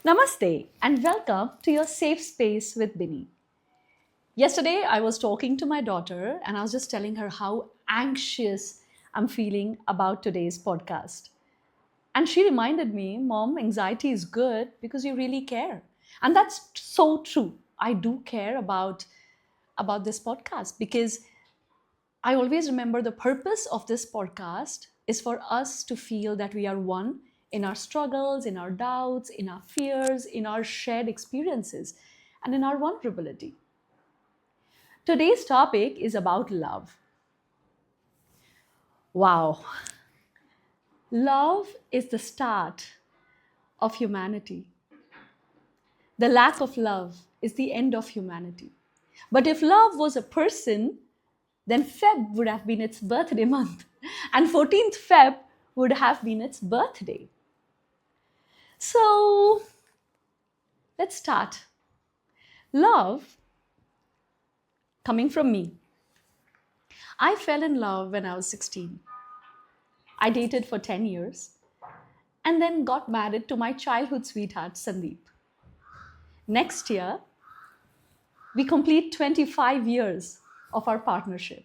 Namaste and welcome to your safe space with Binny. Yesterday, I was talking to my daughter and I was just telling her how anxious I'm feeling about today's podcast. And she reminded me, Mom, anxiety is good because you really care. And that's so true. I do care about this podcast because I always remember the purpose of this podcast is for us to feel that we are one in our struggles, in our doubts, in our fears, in our shared experiences, and in our vulnerability. Today's topic is about love. Wow, love is the start of humanity. The lack of love is the end of humanity. But if love was a person, then Feb would have been its birthday month, and 14th Feb would have been its birthday. So let's start. Love, coming from me. I fell in love when I was 16. I dated for 10 years and then got married to my childhood sweetheart, Sandeep. Next year, we complete 25 years of our partnership.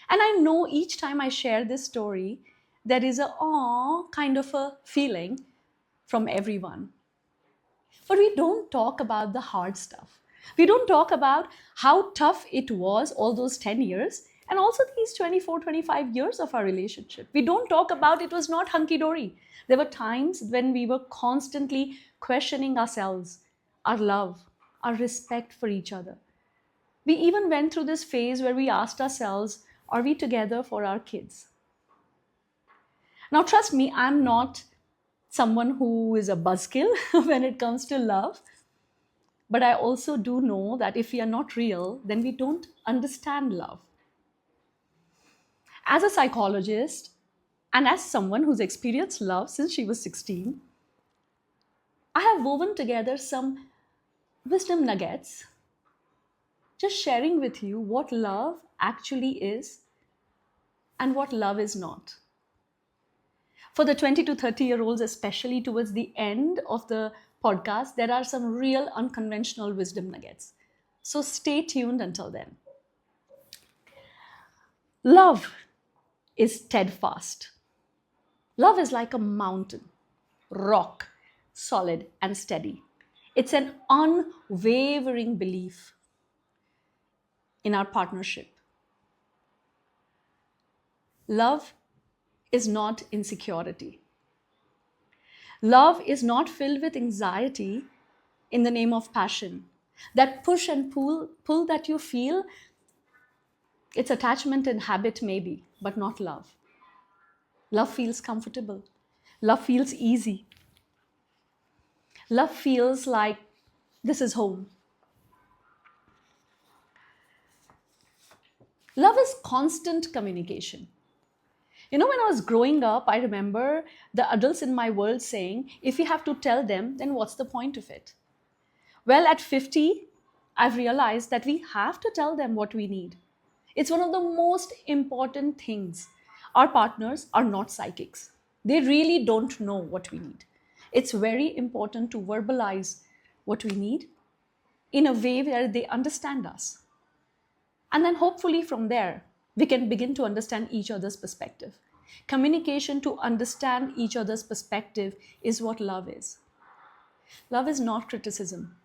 And I know each time I share this story, there is a aw kind of a feeling from everyone. But we don't talk about the hard stuff. We don't talk about how tough it was all those 10 years and also these 24, 25 years of our relationship. We don't talk about it was not hunky dory. There were times when we were constantly questioning ourselves, our love, our respect for each other. We even went through this phase where we asked ourselves, are we together for our kids? Now, trust me, I'm not someone who is a buzzkill when it comes to love. But I also do know that if we are not real, then we don't understand love. As a psychologist and as someone who's experienced love since she was 16, I have woven together some wisdom nuggets, just sharing with you what love actually is and what love is not. For the 20 to 30-year-olds, especially towards the end of the podcast, there are some real unconventional wisdom nuggets. So stay tuned until then. Love is steadfast. Love is like a mountain, rock, solid and steady. It's an unwavering belief in our partnership. Love is not insecurity. Love is not filled with anxiety in the name of passion. That push and pull that you feel, it's attachment and habit maybe, but not love. Love feels comfortable. Love feels easy. Love feels like this is home. Love is constant communication. When I was growing up, I remember the adults in my world saying, if you have to tell them, then what's the point of it? Well, at 50, I've realized that we have to tell them what we need. It's one of the most important things. Our partners are not psychics. They really don't know what we need. It's very important to verbalize what we need in a way where they understand us. And then hopefully from there, we can begin to understand each other's perspective. Communication to understand each other's perspective is what love is. Love is not criticism.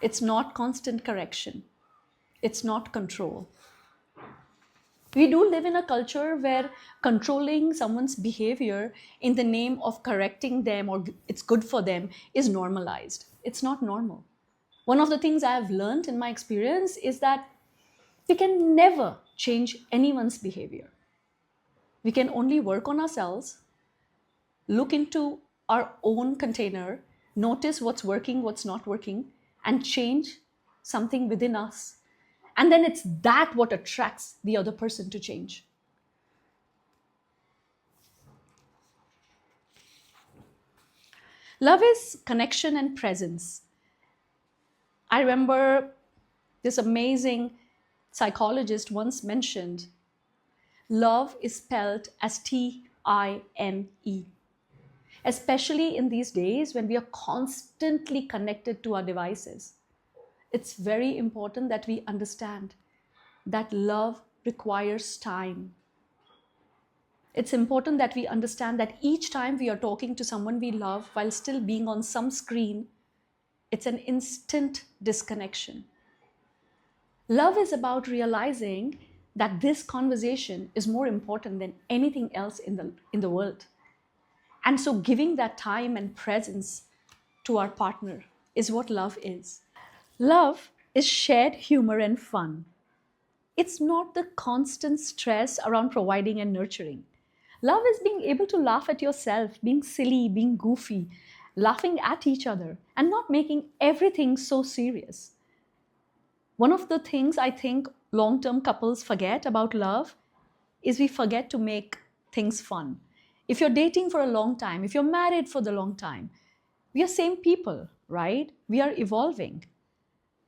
It's not constant correction. It's not control. We do live in a culture where controlling someone's behavior in the name of correcting them or it's good for them is normalized. It's not normal. One of the things I have learned in my experience is that we can never change anyone's behavior. We can only work on ourselves, look into our own container, notice what's working, what's not working, and change something within us. And then it's that what attracts the other person to change. Love is connection and presence. I remember this amazing psychologist once mentioned, love is spelled as Tine. especially in these days when we are constantly connected to our devices. It's very important that we understand that love requires time. It's important that we understand that each time we are talking to someone we love while still being on some screen, it's an instant disconnection. Love is about realizing that this conversation is more important than anything else in the world. And so giving that time and presence to our partner is what love is. Love is shared humor and fun. It's not the constant stress around providing and nurturing. Love is being able to laugh at yourself, being silly, being goofy, laughing at each other, and not making everything so serious. One of the things I think long term couples forget about love is we forget to make things fun. If you're dating for a long time, if you're married for the long time, we are same people, right? We are evolving.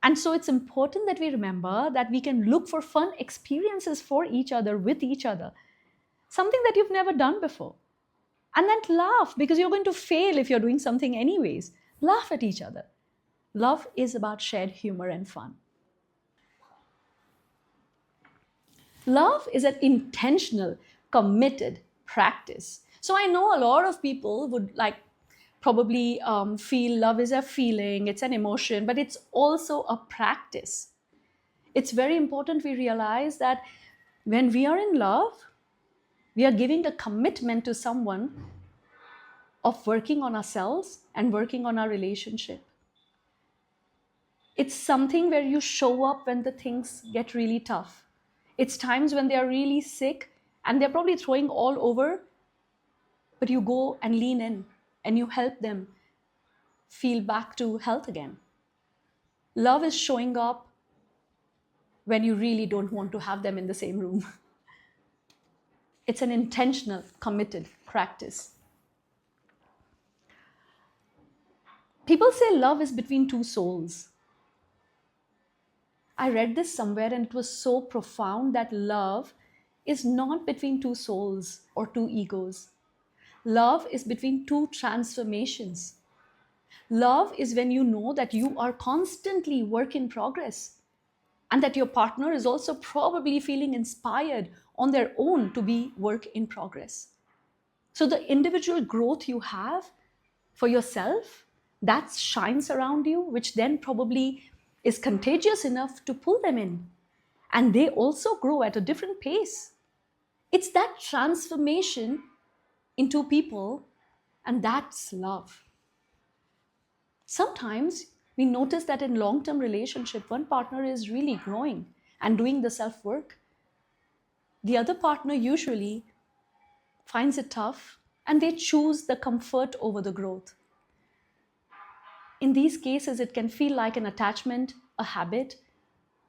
And so it's important that we remember that we can look for fun experiences for each other, with each other, something that you've never done before. And then laugh because you're going to fail if you're doing something anyways. Laugh at each other. Love is about shared humor and fun. Love is an intentional, committed practice. So I know a lot of people would probably feel love is a feeling, it's an emotion, but it's also a practice. It's very important we realize that when we are in love, we are giving a commitment to someone of working on ourselves and working on our relationship. It's something where you show up when the things get really tough. It's times when they are really sick and they're probably throwing all over, but you go and lean in and you help them feel back to health again. Love is showing up when you really don't want to have them in the same room. It's an intentional, committed practice. People say love is between two souls. I read this somewhere and it was so profound that love is not between two souls or two egos. Love is between two transformations. Love is when you know that you are constantly work in progress and that your partner is also probably feeling inspired on their own to be work in progress. So the individual growth you have for yourself, that shines around you, which then probably is contagious enough to pull them in. And they also grow at a different pace. It's that transformation into people, and that's love. Sometimes we notice that in long-term relationship, one partner is really growing and doing the self-work. The other partner usually finds it tough and they choose the comfort over the growth. In these cases, it can feel like an attachment, a habit,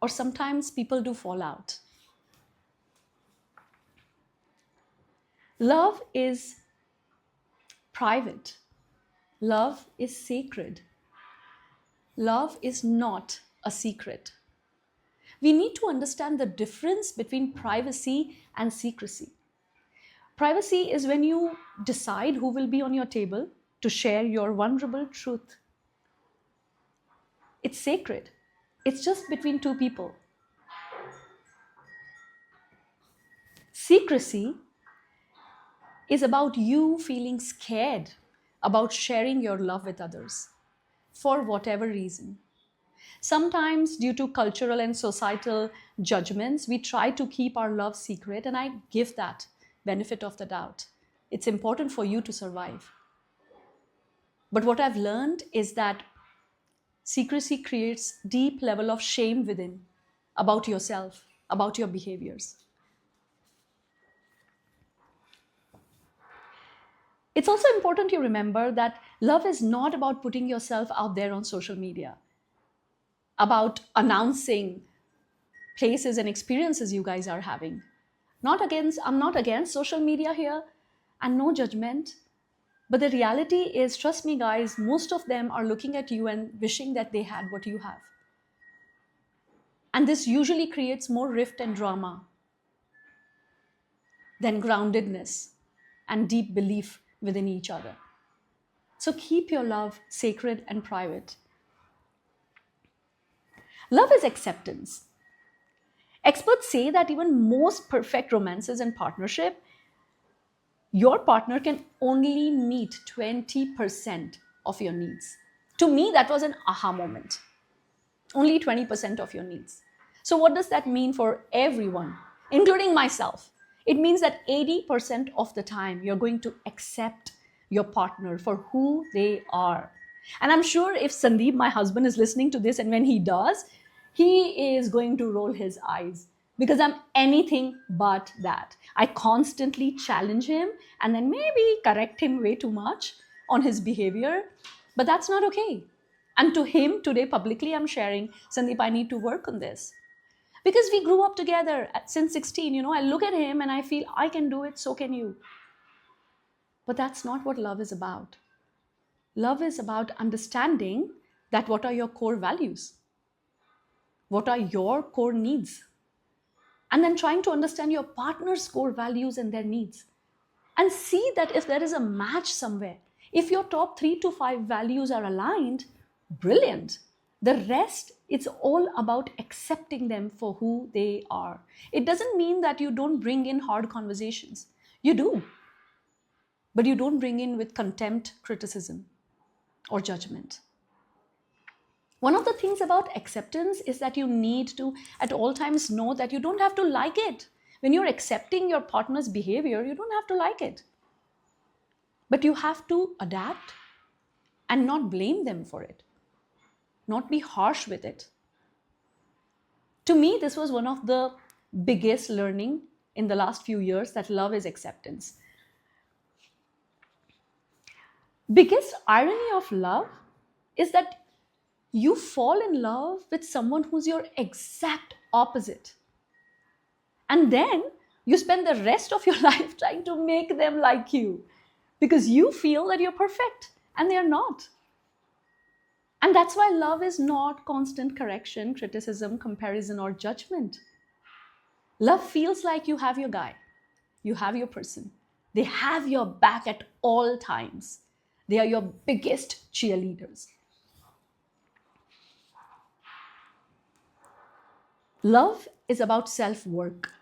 or sometimes people do fall out. Love is private. Love is sacred. Love is not a secret. We need to understand the difference between privacy and secrecy. Privacy is when you decide who will be on your table to share your vulnerable truth. It's sacred. It's just between two people. Secrecy is about you feeling scared about sharing your love with others for whatever reason. Sometimes, due to cultural and societal judgments, we try to keep our love secret, and I give that benefit of the doubt. It's important for you to survive. But what I've learned is that secrecy creates deep level of shame within about yourself, about your behaviors. It's also important you remember that love is not about putting yourself out there on social media, about announcing places and experiences you guys are having. I'm not against social media here, and no judgment. But the reality is, trust me, guys, most of them are looking at you and wishing that they had what you have. And this usually creates more rift and drama than groundedness and deep belief within each other. So keep your love sacred and private. Love is acceptance. Experts say that even most perfect romances and partnership, your partner can only meet 20% of your needs. To me, that was an aha moment. Only 20% of your needs. So, what does that mean for everyone, including myself? It means that 80% of the time you're going to accept your partner for who they are. And I'm sure if Sandeep, my husband, is listening to this, and when he does, he is going to roll his eyes because I'm anything but that. I constantly challenge him and then maybe correct him way too much on his behavior, but that's not okay. And to him today, publicly, I'm sharing, Sandeep, I need to work on this. Because we grew up together since 16. I look at him and I feel I can do it, so can you. But that's not what love is about. Love is about understanding that what are your core values? What are your core needs? And then trying to understand your partner's core values and their needs. And see that if there is a match somewhere, if your top 3 to 5 values are aligned, brilliant. The rest, it's all about accepting them for who they are. It doesn't mean that you don't bring in hard conversations. You do, but you don't bring in with contempt, criticism, or judgment. One of the things about acceptance is that you need to, at all times, know that you don't have to like it. When you're accepting your partner's behavior, you don't have to like it. But you have to adapt and not blame them for it, not be harsh with it. To me, this was one of the biggest learning in the last few years, that love is acceptance. Biggest irony of love is that you fall in love with someone who's your exact opposite. And then you spend the rest of your life trying to make them like you because you feel that you're perfect and they're not. And that's why love is not constant correction, criticism, comparison, or judgment. Love feels like you have your guy, you have your person. They have your back at all times. They are your biggest cheerleaders. Love is about self work.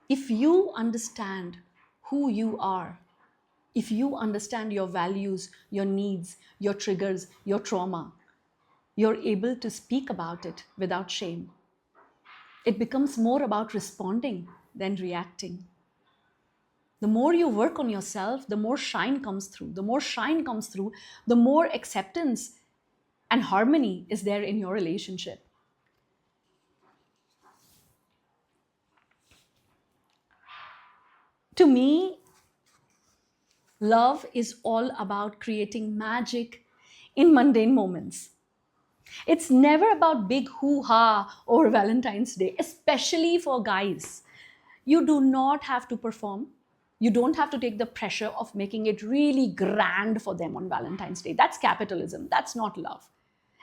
If you understand who you are, if you understand your values, your needs, your triggers, your trauma, you're able to speak about it without shame. It becomes more about responding than reacting. The more you work on yourself, the more shine comes through. The more shine comes through, the more acceptance and harmony is there in your relationship. To me, love is all about creating magic in mundane moments. It's never about big hoo ha or Valentine's Day, especially for guys. You do not have to perform. You don't have to take the pressure of making it really grand for them on Valentine's Day. That's capitalism. That's not love.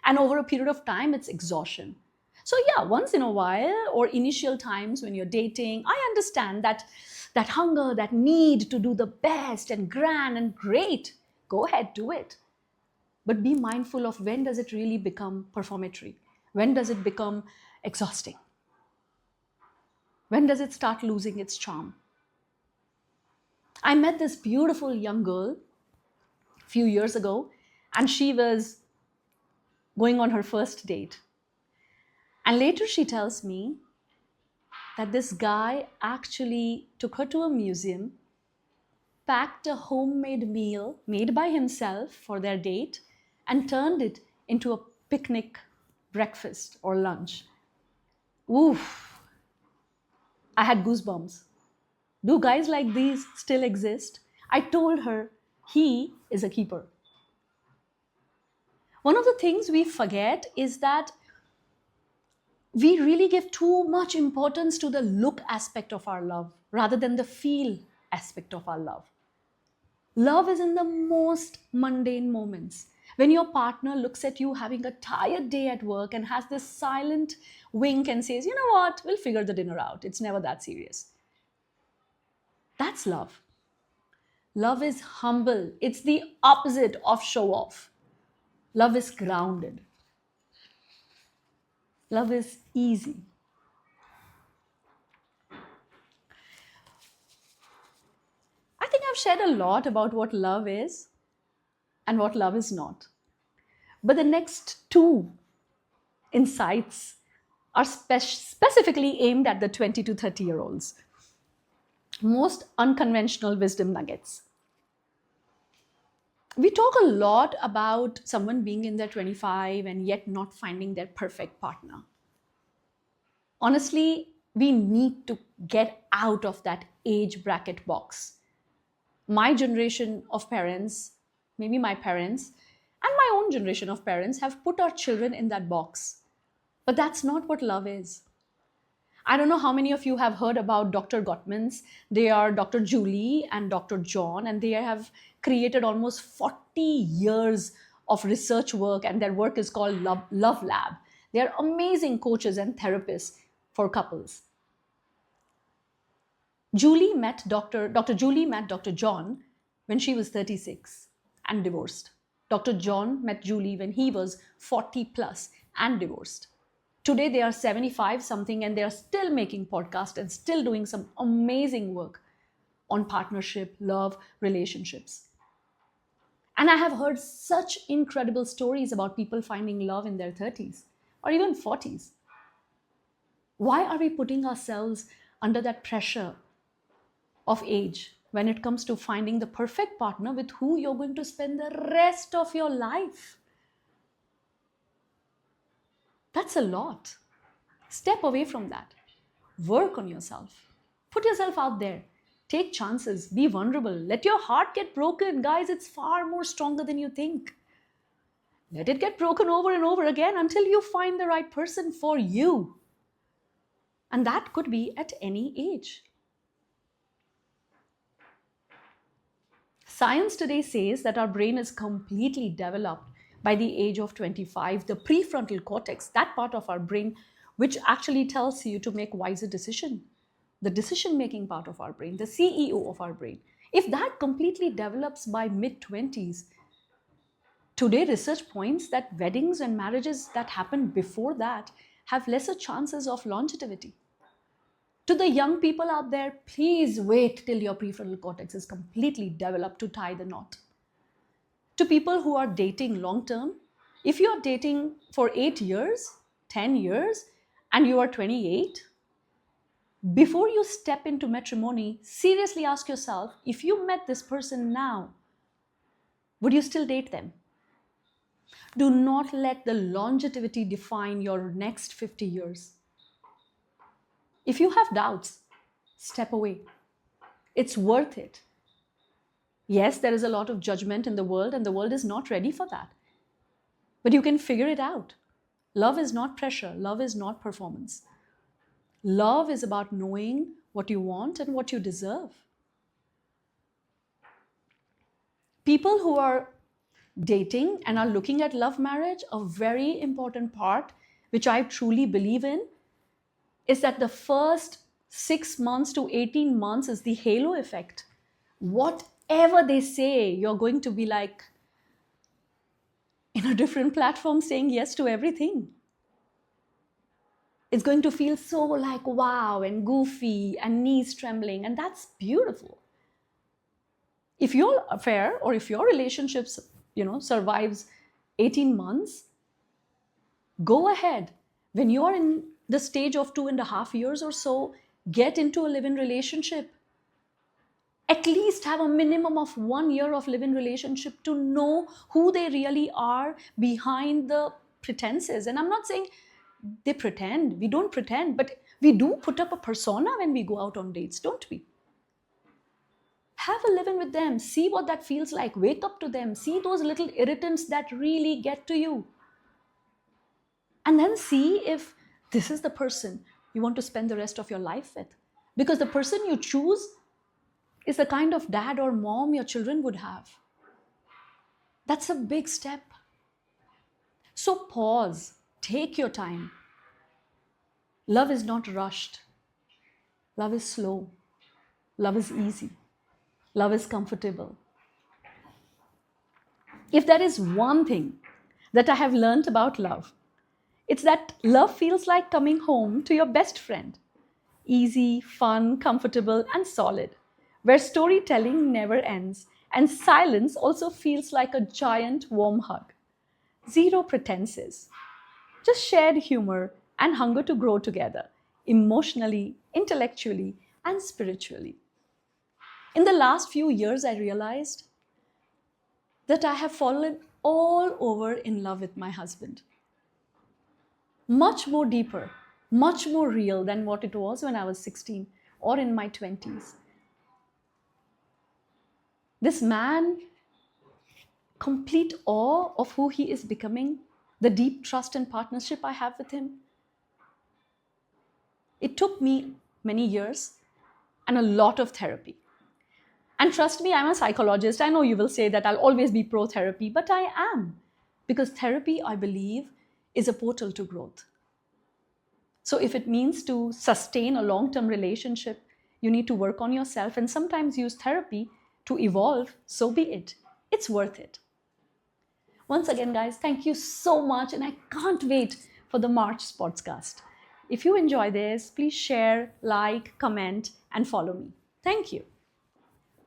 And over a period of time, it's exhaustion. So, yeah, once in a while or initial times when you're dating, I understand that hunger, that need to do the best and grand and great. Go ahead, do it. But be mindful of when does it really become performatory? When does it become exhausting? When does it start losing its charm? I met this beautiful young girl a few years ago, and she was going on her first date. And later she tells me that this guy actually took her to a museum, packed a homemade meal made by himself for their date, and turned it into a picnic breakfast or lunch. Oof, I had goosebumps. Do guys like these still exist? I told her he is a keeper. One of the things we forget is that we really give too much importance to the look aspect of our love rather than the feel aspect of our love. Love is in the most mundane moments. When your partner looks at you having a tired day at work and has this silent wink and says, you know what, we'll figure the dinner out. It's never that serious. That's love. Love is humble. It's the opposite of show off. Love is grounded. Love is easy. I think I've shared a lot about what love is and what love is not. But the next two insights are specifically aimed at the 20 to 30-year-olds. Most unconventional wisdom nuggets. We talk a lot about someone being in their 25 and yet not finding their perfect partner. Honestly, we need to get out of that age bracket box. My generation of parents, maybe my parents, and my own generation of parents have put our children in that box. But that's not what love is. I don't know how many of you have heard about Dr. Gottmans. They are Dr. Julie and Dr. John, and they have created almost 40 years of research work, and their work is called Love Lab. They are amazing coaches and therapists for couples. Dr. Julie met Dr. John when she was 36 and divorced. Dr. John met Julie when he was 40 plus and divorced. Today they are 75 something and they are still making podcasts and still doing some amazing work on partnership, love, relationships. And I have heard such incredible stories about people finding love in their 30s or even 40s. Why are we putting ourselves under that pressure of age when it comes to finding the perfect partner with who you're going to spend the rest of your life? That's a lot. Step away from that. Work on yourself. Put yourself out there. Take chances. Be vulnerable. Let your heart get broken. Guys, it's far more stronger than you think. Let it get broken over and over again until you find the right person for you. And that could be at any age. Science today says that our brain is completely developed by the age of 25. The prefrontal cortex, that part of our brain which actually tells you to make wiser decisions, the decision-making part of our brain, the CEO of our brain, if that completely develops by mid-20s, today research points that weddings and marriages that happen before that have lesser chances of longevity. To the young people out there, please wait till your prefrontal cortex is completely developed to tie the knot. To people who are dating long term, if you are dating for 8 years, 10 years, and you are 28, before you step into matrimony, seriously ask yourself, if you met this person now, would you still date them? Do not let the longevity define your next 50 years. If you have doubts, step away. It's worth it. Yes, there is a lot of judgment in the world, and the world is not ready for that. But you can figure it out. Love is not pressure. Love is not performance. Love is about knowing what you want and what you deserve. People who are dating and are looking at love marriage, a very important part, which I truly believe in, is that the first 6 months to 18 months is the halo effect. Whatever they say, you're going to be like in a different platform saying yes to everything. It's going to feel so like wow and goofy and knees trembling, and that's beautiful. If your affair or if your relationships, survives 18 months, go ahead. When you're in the stage of 2.5 years or so, get into a live-in relationship. At least have a minimum of 1 year of live-in relationship to know who they really are behind the pretenses. And I'm not saying they pretend. We don't pretend, but we do put up a persona when we go out on dates, don't we? Have a live-in with them. See what that feels like. Wake up to them. See those little irritants that really get to you. And then see if this is the person you want to spend the rest of your life with. Because the person you choose is the kind of dad or mom your children would have. That's a big step. So pause. Take your time. Love is not rushed. Love is slow. Love is easy. Love is comfortable. If there is one thing that I have learned about love, it's that love feels like coming home to your best friend. Easy, fun, comfortable, and solid, where storytelling never ends and silence also feels like a giant warm hug. Zero pretenses, just shared humor and hunger to grow together, emotionally, intellectually, and spiritually. In the last few years, I realized that I have fallen all over in love with my husband. Much more deeper, much more real than what it was when I was 16 or in my 20s. This man, complete awe of who he is becoming, the deep trust and partnership I have with him. It took me many years and a lot of therapy. And trust me, I'm a psychologist. I know you will say that I'll always be pro therapy, but I am. Because therapy, I believe, is a portal to growth. So if it means to sustain a long-term relationship, you need to work on yourself and sometimes use therapy to evolve, so be it. It's worth it. Once again, guys, thank you so much, and I can't wait for the March Sportscast. If you enjoy this, please share, like, comment, and follow me. Thank you.